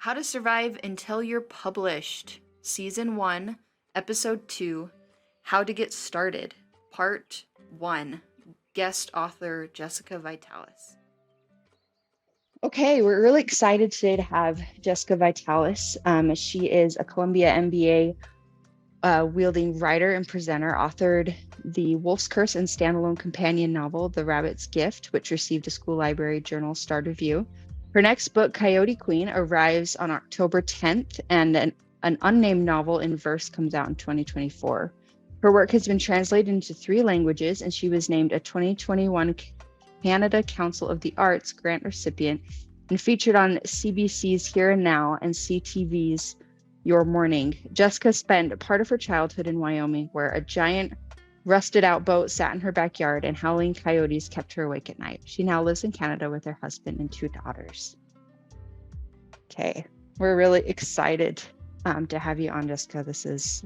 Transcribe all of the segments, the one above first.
How to Survive Until You're Published, Season 1, Episode 2, How to Get Started, Part 1, guest author Jessica Vitalis. Okay, we're really excited today to have Jessica Vitalis. She is a Columbia MBA-wielding writer and presenter, authored The Wolf's Curse and standalone companion novel, The Rabbit's Gift, which received a School Library Journal Star Review. Her next book, Coyote Queen, arrives on October 10th, and an unnamed novel in verse comes out in 2024. Her work has been translated into 3 languages, and she was named a 2021 Canada Council of the Arts grant recipient and featured on CBC's Here and Now and CTV's Your Morning. Jessica spent part of her childhood in Wyoming, where a giant rusted out boat sat in her backyard and howling coyotes kept her awake at night. She now lives in Canada with her husband and 2 daughters. Okay, we're really excited to have you on, Jessica. This is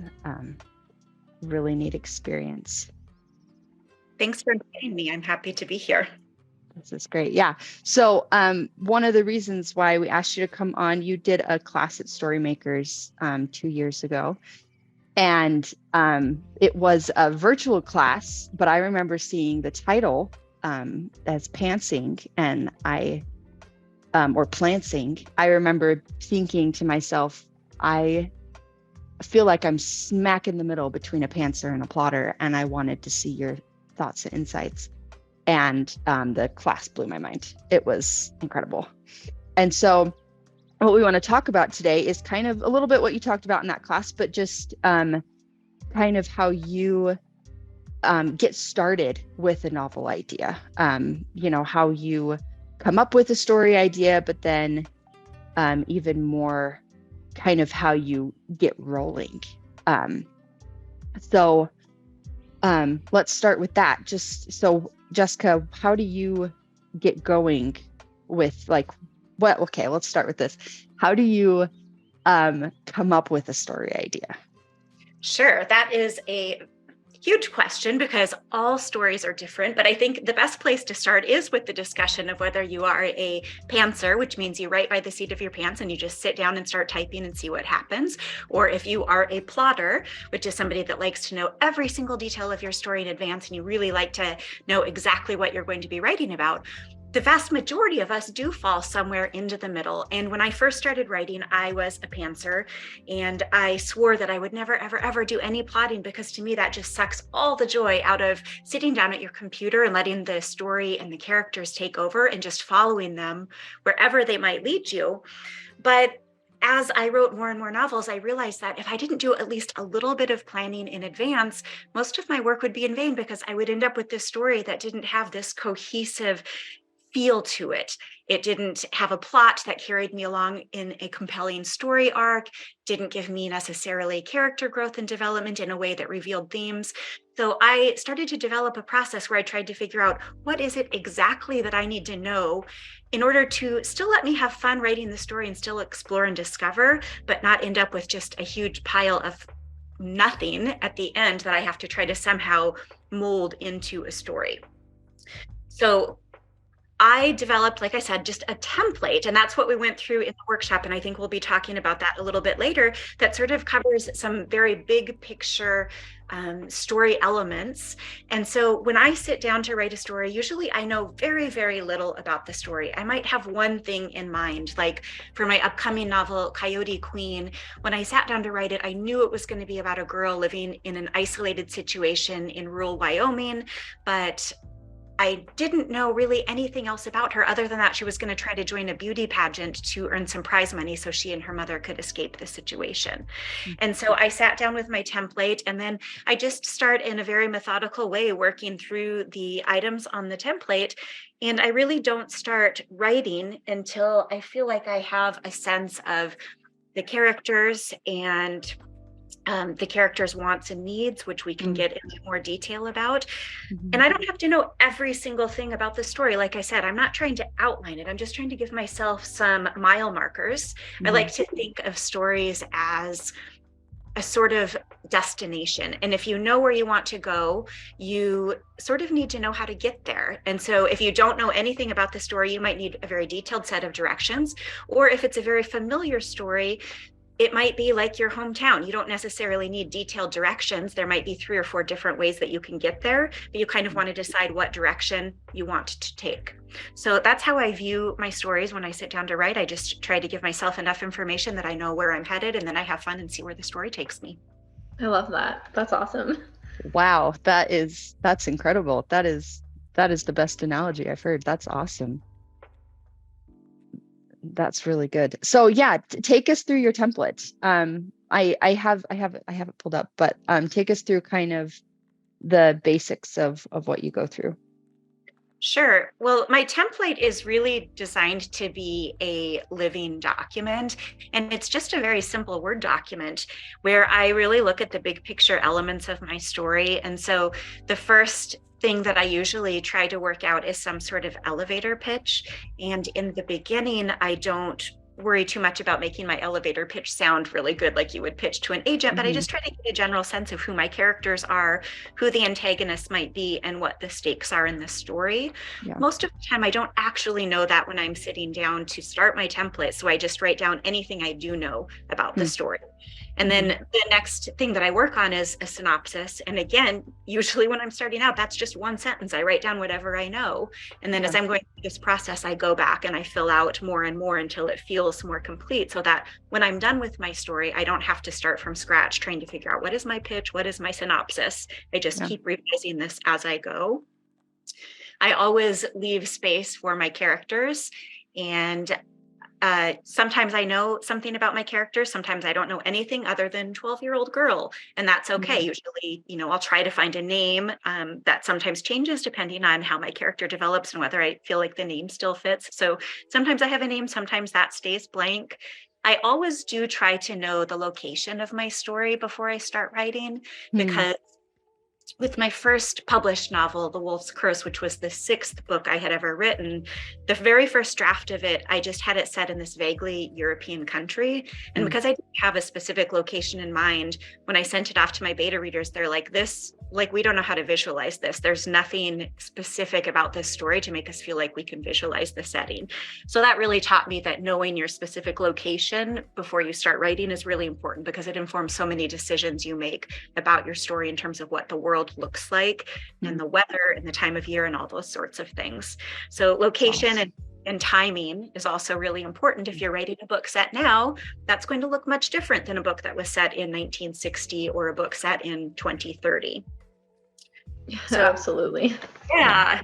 really neat experience. Thanks for inviting me. I'm happy to be here. This is great. Yeah. So one of the reasons why we asked you to come on, you did a class at Storymakers 2 years ago. And it was a virtual class, but I remember seeing the title as Pantsing and or Plantsing. I remember thinking to myself, I feel like I'm smack in the middle between a pantser and a plotter, and I wanted to see your thoughts and insights. And the class blew my mind. It was incredible. And so what we want to talk about today is kind of a little bit what you talked about in that class, but just kind of how you get started with a novel idea. How you come up with a story idea, but then even more kind of how you get rolling. So let's start with that. Jessica, how do you get going with let's start with this. How do you come up with a story idea? Sure. That is a huge question because all stories are different, but I think the best place to start is with the discussion of whether you are a pantser, which means you write by the seat of your pants and you just sit down and start typing and see what happens, or if you are a plotter, which is somebody that likes to know every single detail of your story in advance and you really like to know exactly what you're going to be writing about. The vast majority of us do fall somewhere into the middle. And when I first started writing, I was a pantser, and I swore that I would never, ever, ever do any plotting because to me, that just sucks all the joy out of sitting down at your computer and letting the story and the characters take over and just following them wherever they might lead you. But as I wrote more and more novels, I realized that if I didn't do at least a little bit of planning in advance, most of my work would be in vain because I would end up with this story that didn't have this cohesive feel to it. It didn't have a plot that carried me along in a compelling story arc, didn't give me necessarily character growth and development in a way that revealed themes. So I started to develop a process where I tried to figure out what is it exactly that I need to know in order to still let me have fun writing the story and still explore and discover, but not end up with just a huge pile of nothing at the end that I have to try to somehow mold into a story. So I developed, like I said, just a template, and that's what we went through in the workshop, and I think we'll be talking about that a little bit later, that sort of covers some very big picture story elements. And so when I sit down to write a story, usually I know very, very little about the story. I might have one thing in mind, like for my upcoming novel, Coyote Queen, when I sat down to write it, I knew it was going to be about a girl living in an isolated situation in rural Wyoming, but I didn't know really anything else about her other than that she was going to try to join a beauty pageant to earn some prize money so she and her mother could escape the situation. Mm-hmm. And so I sat down with my template, and then I just start in a very methodical way working through the items on the template. And I really don't start writing until I feel like I have a sense of the characters and the characters' wants and needs, which we can get into more detail about. And I don't have to know every single thing about the story. Like I said, I'm not trying to outline it. I'm just trying to give myself some mile markers. I like to think of stories as a sort of destination. And if you know where you want to go, you sort of need to know how to get there. And so if you don't know anything about the story, you might need a very detailed set of directions. Or if it's a very familiar story, it might be like your hometown. You don't necessarily need detailed directions. There might be 3 or 4 different ways that you can get there, but you kind of want to decide what direction you want to take. So that's how I view my stories when I sit down to write. I just try to give myself enough information that I know where I'm headed, and then I have fun and see where the story takes me. I love that. That's awesome. Wow, that's incredible. That is the best analogy I've heard. That's awesome. That's really good. So yeah, take us through your template. I have it pulled up, but take us through kind of the basics of what you go through. Sure. Well, my template is really designed to be a living document, and it's just a very simple Word document where I really look at the big picture elements of my story. And so the first thing that I usually try to work out is some sort of elevator pitch. And in the beginning, I don't worry too much about making my elevator pitch sound really good like you would pitch to an agent, but I just try to get a general sense of who my characters are, who the antagonists might be, and what the stakes are in the story. Yeah. Most of the time, I don't actually know that when I'm sitting down to start my template, so I just write down anything I do know about the story. And then the next thing that I work on is a synopsis. And again, usually when I'm starting out, that's just one sentence. I write down whatever I know. And then as I'm going through this process, I go back and I fill out more and more until it feels more complete, so that when I'm done with my story, I don't have to start from scratch trying to figure out what is my pitch, what is my synopsis. I just keep revising this as I go. I always leave space for my characters, and sometimes I know something about my character. Sometimes I don't know anything other than 12-year-old girl, and that's okay. Usually, I'll try to find a name that sometimes changes depending on how my character develops and whether I feel like the name still fits. So sometimes I have a name, sometimes that stays blank. I always do try to know the location of my story before I start writing, because with my first published novel, The Wolf's Curse, which was the 6th book I had ever written, the very first draft of it, I just had it set in this vaguely European country. And because I didn't have a specific location in mind, when I sent it off to my beta readers, they're like, we don't know how to visualize this. There's nothing specific about this story to make us feel like we can visualize the setting. So that really taught me that knowing your specific location before you start writing is really important, because it informs so many decisions you make about your story in terms of what the world looks like and the weather and the time of year and all those sorts of things. So location and timing is also really important. If you're writing a book set now, that's going to look much different than a book that was set in 1960 or a book set in 2030. So, absolutely. Yeah.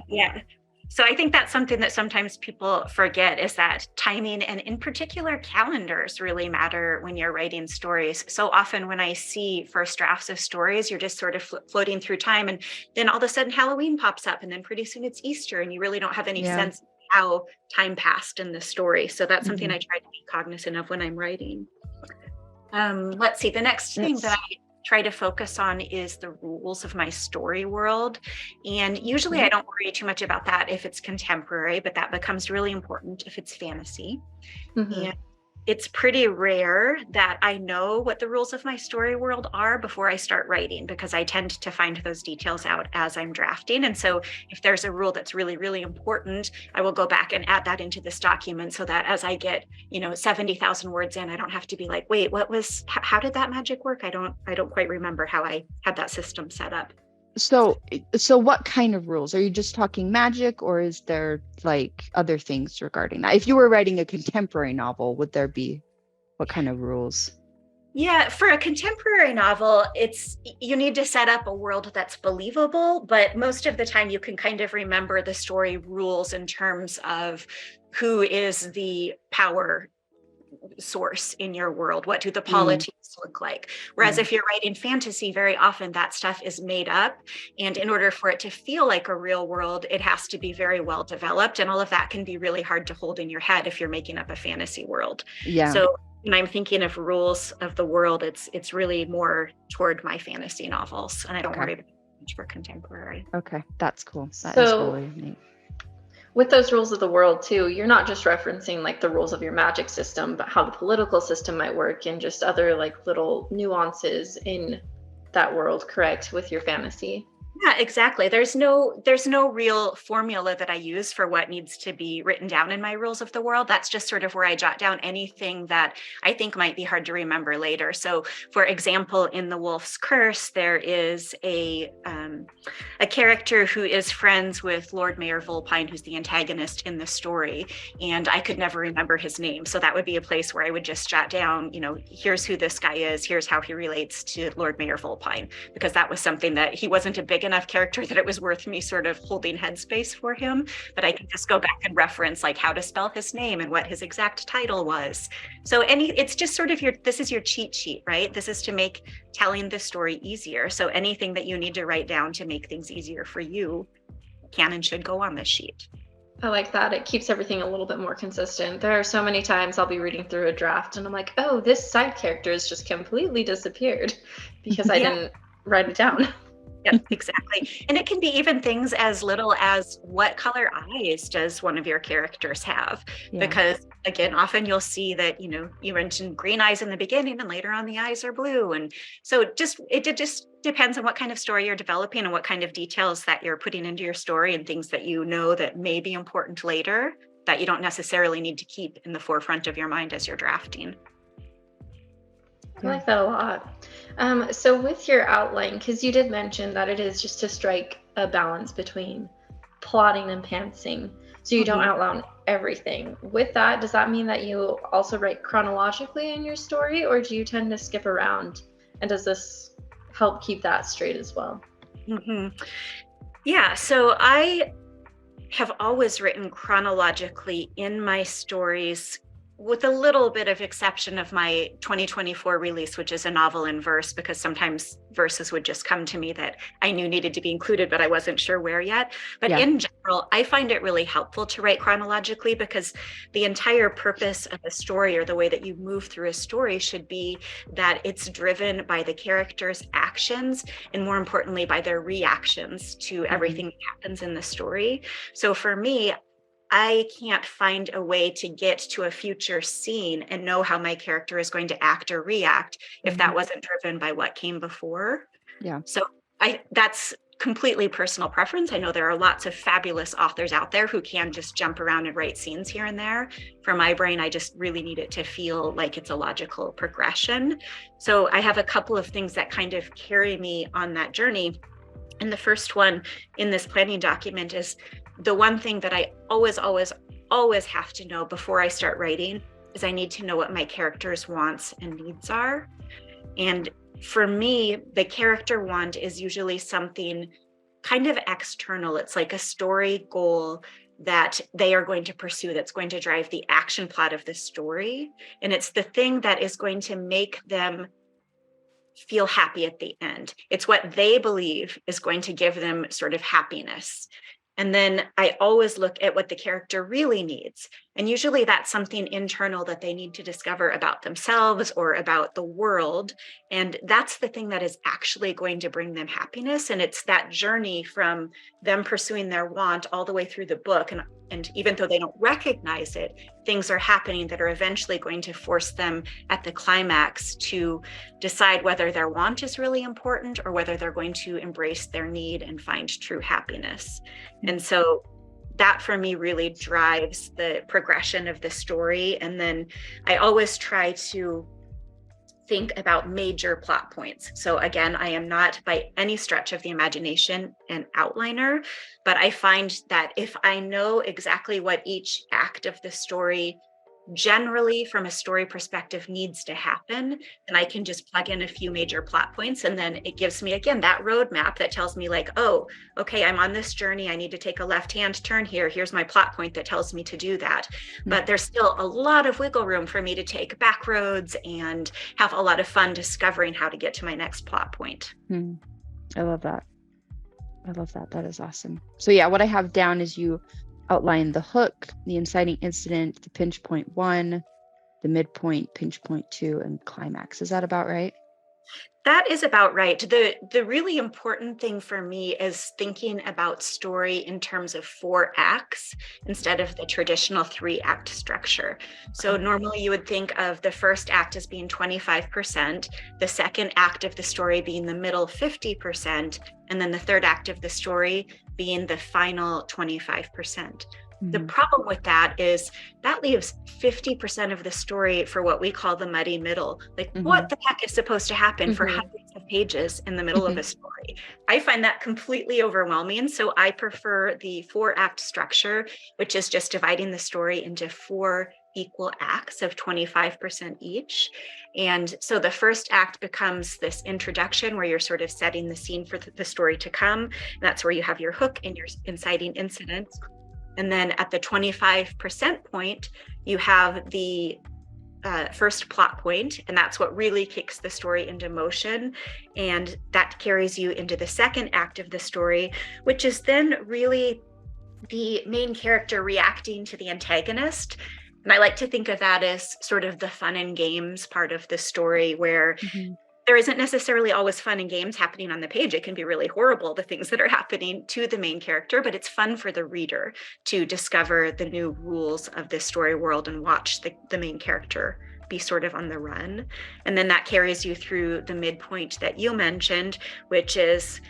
So I think that's something that sometimes people forget, is that timing, and in particular calendars, really matter when you're writing stories. So often when I see first drafts of stories, you're just sort of floating through time, and then all of a sudden Halloween pops up, and then pretty soon it's Easter, and you really don't have any sense of how time passed in the story. So that's something I try to be cognizant of when I'm writing. Let's see, the next thing that I try to focus on is the rules of my story world. And usually I don't worry too much about that if it's contemporary, but that becomes really important if it's fantasy. And it's pretty rare that I know what the rules of my story world are before I start writing, because I tend to find those details out as I'm drafting. And so if there's a rule that's really, really important, I will go back and add that into this document, so that as I get, 70,000 words in, I don't have to be like, wait, how did that magic work? I don't quite remember how I had that system set up. So what kind of rules? Are you just talking magic, or is there like other things regarding that? If you were writing a contemporary novel, would there be, what kind of rules? Yeah, for a contemporary novel, you need to set up a world that's believable, but most of the time you can kind of remember the story rules in terms of who is the power source in your world. What do the politics look like? Whereas if you're writing fantasy, very often that stuff is made up. And in order for it to feel like a real world, it has to be very well developed. And all of that can be really hard to hold in your head if you're making up a fantasy world. Yeah. So when I'm thinking of rules of the world, it's really more toward my fantasy novels. And I don't worry about much for contemporary. Okay, that's cool. That is really neat. with those rules of the world too, you're not just referencing like the rules of your magic system, but how the political system might work and just other like little nuances in that world, correct, with your fantasy. Yeah, exactly. There's no real formula that I use for what needs to be written down in my rules of the world. That's just sort of where I jot down anything that I think might be hard to remember later. So, for example, in The Wolf's Curse, there is a character who is friends with Lord Mayor Volpine, who's the antagonist in the story, and I could never remember his name. So that would be a place where I would just jot down, here's who this guy is, here's how he relates to Lord Mayor Volpine, because that was something that he wasn't a big enough character that it was worth me sort of holding headspace for him, but I can just go back and reference like how to spell his name and what his exact title was. So it's just sort of this is your cheat sheet, right? This is to make telling the story easier. So anything that you need to write down to make things easier for you can and should go on this sheet. I like that. It keeps everything a little bit more consistent. There are so many times I'll be reading through a draft and I'm like, oh, this side character has just completely disappeared because I didn't write it down. Yep, exactly. And it can be even things as little as what color eyes does one of your characters have? Yeah. Because again, often you'll see that, you mentioned green eyes in the beginning and later on the eyes are blue. And so it just depends on what kind of story you're developing and what kind of details that you're putting into your story and things that that may be important later that you don't necessarily need to keep in the forefront of your mind as you're drafting. I like that a lot. So with your outline, because you did mention that it is just to strike a balance between plotting and pantsing, so you don't outline everything. With that, does that mean that you also write chronologically in your story, or do you tend to skip around? And does this help keep that straight as well? Yeah, so I have always written chronologically in my stories, with a little bit of exception of my 2024 release, which is a novel in verse, because sometimes verses would just come to me that I knew needed to be included, but I wasn't sure where yet. But in general, I find it really helpful to write chronologically because the entire purpose of a story, or the way that you move through a story, should be that it's driven by the characters' actions and, more importantly, by their reactions to everything that happens in the story. So for me, I can't find a way to get to a future scene and know how my character is going to act or react if that wasn't driven by what came before. Yeah. So that's completely personal preference. I know there are lots of fabulous authors out there who can just jump around and write scenes here and there. For my brain, I just really need it to feel like it's a logical progression. So I have a couple of things that kind of carry me on that journey. And the first one in this planning document is the one thing that I always have to know before I start writing is I need to know what my character's wants and needs are. And for me, the character want is usually something kind of external. It's like a story goal that they are going to pursue that's going to drive the action plot of the story. And it's the thing that is going to make them feel happy at the end. It's what they believe is going to give them sort of happiness. And then I always look at what the character really needs. And usually that's something internal that they need to discover about themselves or about the world. And that's the thing that is actually going to bring them happiness. And it's that journey from them pursuing their want all the way through the book. And even though they don't recognize it, things are happening that are eventually going to force them at the climax to decide whether their want is really important or whether they're going to embrace their need and find true happiness. And so that for me really drives the progression of the story. And then I always try to think about major plot points. So again, I am not by any stretch of the imagination an outliner, but I find that if I know exactly what each act of the story generally from a story perspective needs to happen, then I can just plug in a few major plot points. And then it gives me, again, that roadmap that tells me like, oh, okay, I'm on this journey. I need to take a left-hand turn here. Here's my plot point that tells me to do that. But there's still a lot of wiggle room for me to take back roads and have a lot of fun discovering how to get to my next plot point. I love that. That is awesome. So yeah, what I have down is you outline the hook, the inciting incident, the pinch point 1, the midpoint, pinch point 2, and climax. Is that about right? That is about right. The really important thing for me is thinking about story in terms of 4 acts instead of the traditional 3-act structure. So normally you would think of the first act as being 25%, the second act of the story being the middle 50%, and then the third act of the story being the final 25%. The problem with that is that leaves 50% of the story for what we call the muddy middle. Like, what the heck is supposed to happen for hundreds of pages in the middle of a story? I find that completely overwhelming. So I prefer the 4-act structure, which is just dividing the story into 4 equal acts of 25% each. And so the first act becomes this introduction where you're sort of setting the scene for the story to come. And that's where you have your hook and your inciting incidents. And then at the 25% point, you have the first plot point, and that's what really kicks the story into motion. And that carries you into the second act of the story, which is then really the main character reacting to the antagonist. And I like to think of that as sort of the fun and games part of the story, where there isn't necessarily always fun and games happening on the page. It can be really horrible, the things that are happening to the main character, but it's fun for the reader to discover the new rules of this story world and watch the main character be sort of on the run. And then that carries you through the midpoint that you mentioned, which is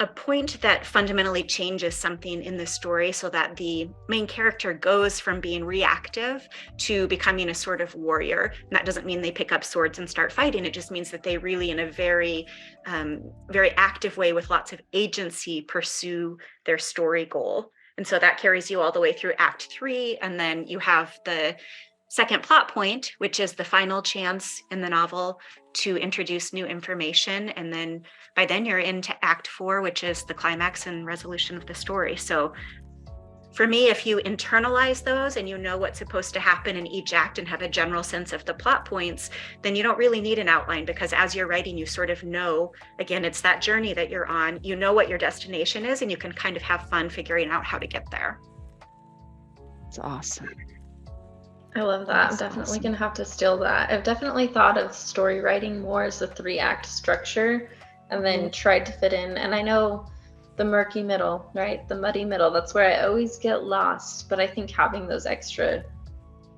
a point that fundamentally changes something in the story so that the main character goes from being reactive to becoming a sort of warrior. And that doesn't mean they pick up swords and start fighting. It just means that they really, in a very, very active way with lots of agency, pursue their story goal. And so that carries you all the way through Act 3. And then you have the second plot point, which is the final chance in the novel to introduce new information. And then by then you're into Act 4, which is the climax and resolution of the story. So for me, if you internalize those and you know what's supposed to happen in each act and have a general sense of the plot points, then you don't really need an outline, because as you're writing, you sort of know, again, it's that journey that you're on. You know what your destination is, and you can kind of have fun figuring out how to get there. It's awesome. I love that. I'm definitely going to have to steal that. I've definitely thought of story writing more as a 3-act structure and then tried to fit in. And I know the murky middle, right? The muddy middle, that's where I always get lost. But I think having those extra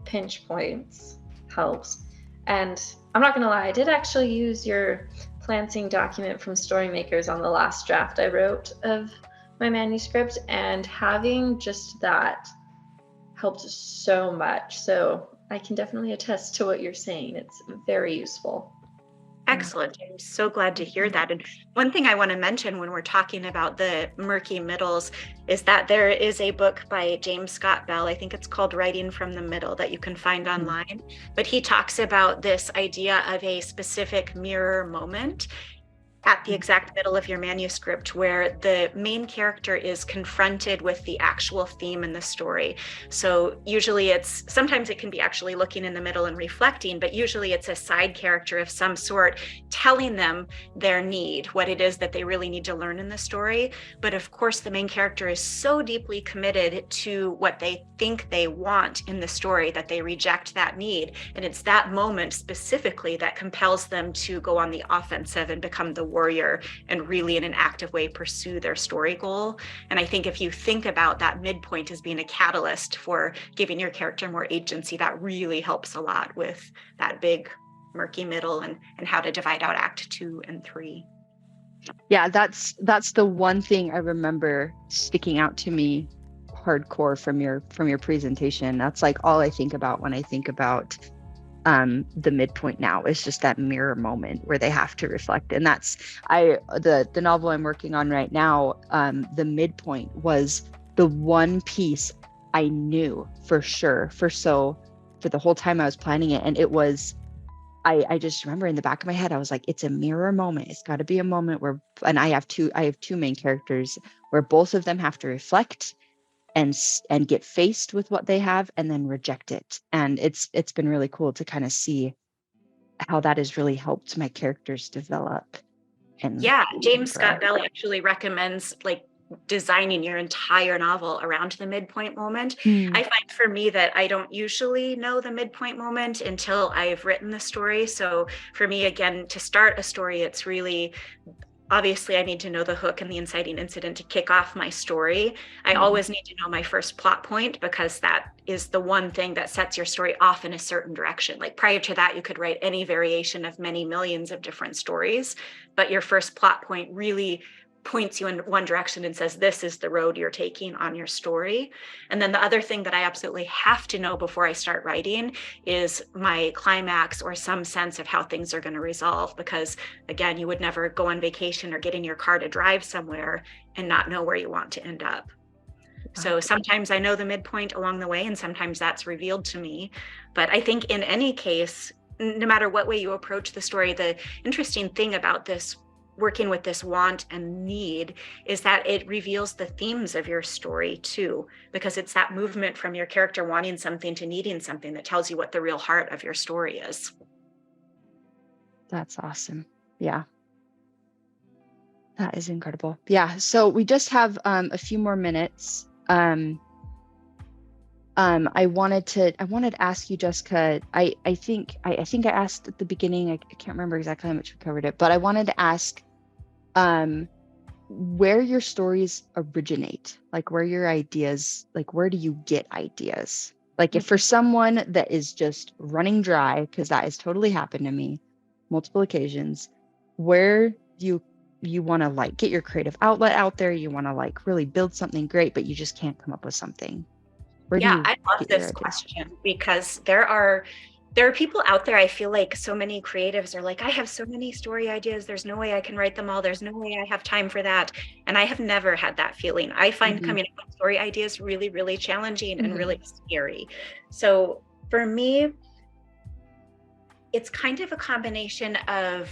pinch points helps. And I'm not going to lie, I did actually use your planting document from Storymakers on the last draft I wrote of my manuscript. And having just that helped so much. So I can definitely attest to what you're saying. It's very useful. Excellent. I'm so glad to hear that. And one thing I want to mention when we're talking about the murky middles is that there is a book by James Scott Bell, I think it's called Writing from the Middle, that you can find online. But he talks about this idea of a specific mirror moment at the exact middle of your manuscript where the main character is confronted with the actual theme in the story. So usually sometimes it can be actually looking in the middle and reflecting, but usually it's a side character of some sort telling them their need, what it is that they really need to learn in the story. But of course, the main character is so deeply committed to what they think they want in the story that they reject that need. And it's that moment specifically that compels them to go on the offensive and become the warrior and really in an active way pursue their story goal. And I think if you think about that midpoint as being a catalyst for giving your character more agency, that really helps a lot with that big murky middle and how to divide out Act 2 and 3. Yeah, that's the one thing I remember sticking out to me hardcore from your presentation. That's like all I think about when I think about the midpoint now, is just that mirror moment where they have to reflect. And that's the novel I'm working on right now. The midpoint was the one piece I knew for sure for the whole time I was planning it. And it was, I just remember in the back of my head, I was like, it's a mirror moment. It's got to be a moment where, and I have two main characters where both of them have to reflect and get faced with what they have and then reject it. And it's been really cool to kind of see how that has really helped my characters develop. And yeah, James Scott Bell actually recommends like designing your entire novel around the midpoint moment. Mm. I find for me that I don't usually know the midpoint moment until I've written the story. So for me, again, to start a story, it's really, obviously I need to know the hook and the inciting incident to kick off my story. I always need to know my first plot point, because that is the one thing that sets your story off in a certain direction. Like prior to that, you could write any variation of many millions of different stories, but your first plot point really points you in one direction and says, this is the road you're taking on your story. And then the other thing that I absolutely have to know before I start writing is my climax, or some sense of how things are going to resolve. Because again, you would never go on vacation or get in your car to drive somewhere and not know where you want to end up. So sometimes I know the midpoint along the way, and sometimes that's revealed to me. But I think in any case, no matter what way you approach the story, the interesting thing about this, working with this want and need, is that it reveals the themes of your story too, because it's that movement from your character wanting something to needing something that tells you what the real heart of your story is. That's awesome. Yeah. That is incredible. Yeah. So we just have a few more minutes. I wanted to ask you, Jessica, I think I asked at the beginning, I can't remember exactly how much we covered it, but I wanted to ask where your stories originate, like where your ideas, like where do you get ideas? Like if for someone that is just running dry, because that has totally happened to me multiple occasions, where do you want to like get your creative outlet out there, you want to like really build something great, but you just can't come up with something? Yeah, I love this question, because there are people out there. I feel like so many creatives are like, I have so many story ideas, there's no way I can write them all, there's no way I have time for that. And I have never had that feeling. I find coming up with story ideas really, really challenging and really scary. So for me, it's kind of a combination of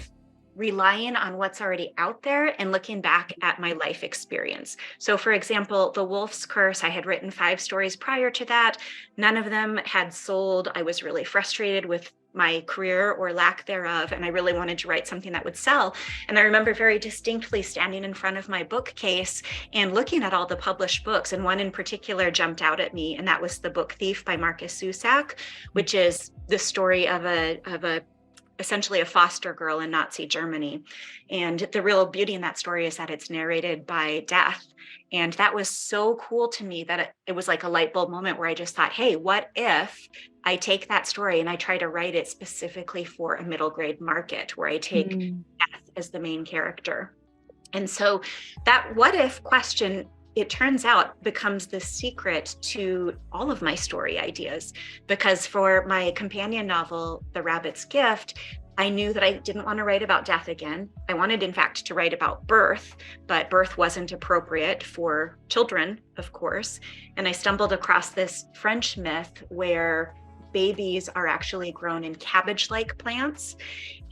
relying on what's already out there and looking back at my life experience. So for example, The Wolf's Curse, I had written 5 stories prior to that. None of them had sold. I was really frustrated with my career or lack thereof, and I really wanted to write something that would sell. And I remember very distinctly standing in front of my bookcase and looking at all the published books, and one in particular jumped out at me, and that was The Book Thief by Marcus Zusak, which is the story of essentially a foster girl in Nazi Germany. And the real beauty in that story is that it's narrated by death. And that was so cool to me that it was like a light bulb moment where I just thought, hey, what if I take that story and I try to write it specifically for a middle grade market, where I take death as the main character? And so that what if question, it turns out, becomes the secret to all of my story ideas. Because for my companion novel, The Rabbit's Gift, I knew that I didn't want to write about death again. I wanted, in fact, to write about birth, but birth wasn't appropriate for children, of course. And I stumbled across this French myth where babies are actually grown in cabbage-like plants.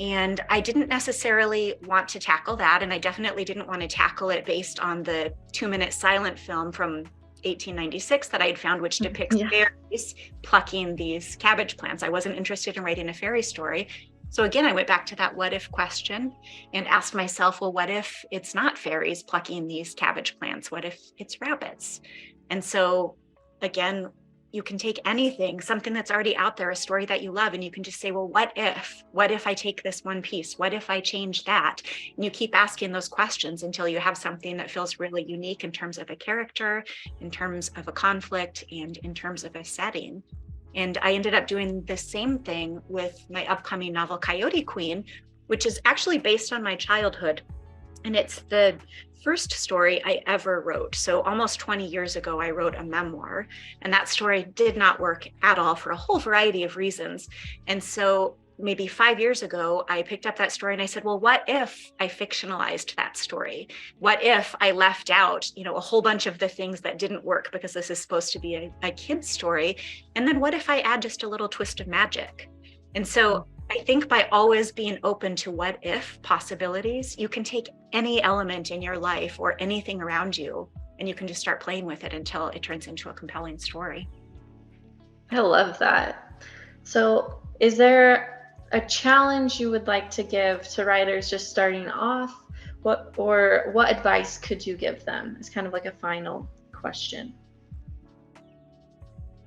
And I didn't necessarily want to tackle that. And I definitely didn't want to tackle it based on the 2-minute silent film from 1896 that I had found, which depicts fairies plucking these cabbage plants. I wasn't interested in writing a fairy story. So again, I went back to that what if question and asked myself, well, what if it's not fairies plucking these cabbage plants? What if it's rabbits? And so again, you can take anything, something that's already out there, a story that you love, and you can just say, well, what if I take this one piece? What if I change that? And you keep asking those questions until you have something that feels really unique in terms of a character, in terms of a conflict, and in terms of a setting. And I ended up doing the same thing with my upcoming novel, Coyote Queen, which is actually based on my childhood. And it's the first story I ever wrote. So almost 20 years ago, I wrote a memoir, and that story did not work at all for a whole variety of reasons. And so maybe 5 years ago, I picked up that story and I said, well, what if I fictionalized that story? What if I left out, a whole bunch of the things that didn't work, because this is supposed to be a kid's story? And then what if I add just a little twist of magic? And so I think by always being open to what if possibilities, you can take any element in your life or anything around you, and you can just start playing with it until it turns into a compelling story. I love that. So is there a challenge you would like to give to writers just starting off, what advice could you give them? It's kind of like a final question.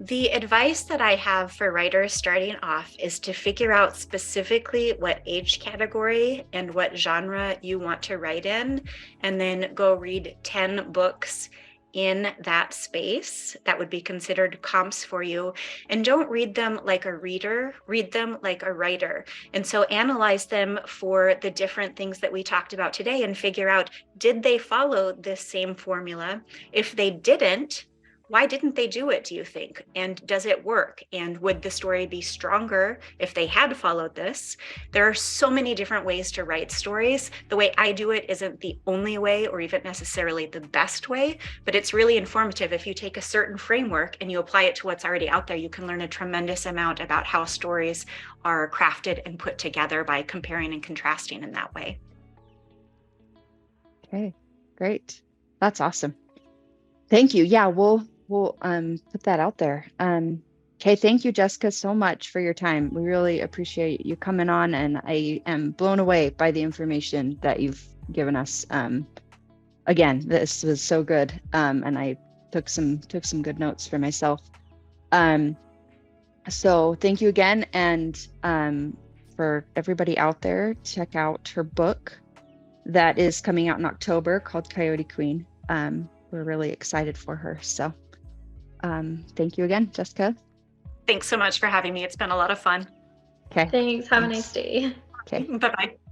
The advice that I have for writers starting off is to figure out specifically what age category and what genre you want to write in, and then go read 10 books in that space that would be considered comps for you. And don't read them like a reader, read them like a writer. And so analyze them for the different things that we talked about today and figure out, did they follow this same formula? If they didn't, why didn't they do it, do you think? And does it work? And would the story be stronger if they had followed this? There are so many different ways to write stories. The way I do it isn't the only way or even necessarily the best way, but it's really informative. If you take a certain framework and you apply it to what's already out there, you can learn a tremendous amount about how stories are crafted and put together by comparing and contrasting in that way. Okay, great. That's awesome. Thank you. Yeah, we'll put that out there. Okay, thank you, Jessica, so much for your time. We really appreciate you coming on, and I am blown away by the information that you've given us. Again, this was so good, and I took some good notes for myself. So thank you again, and for everybody out there, check out her book that is coming out in October called Coyote Queen. We're really excited for her. So thank you again, Jessica. Thanks so much for having me. It's been a lot of fun. Okay. Thanks. Have a nice day. Okay. Bye-bye.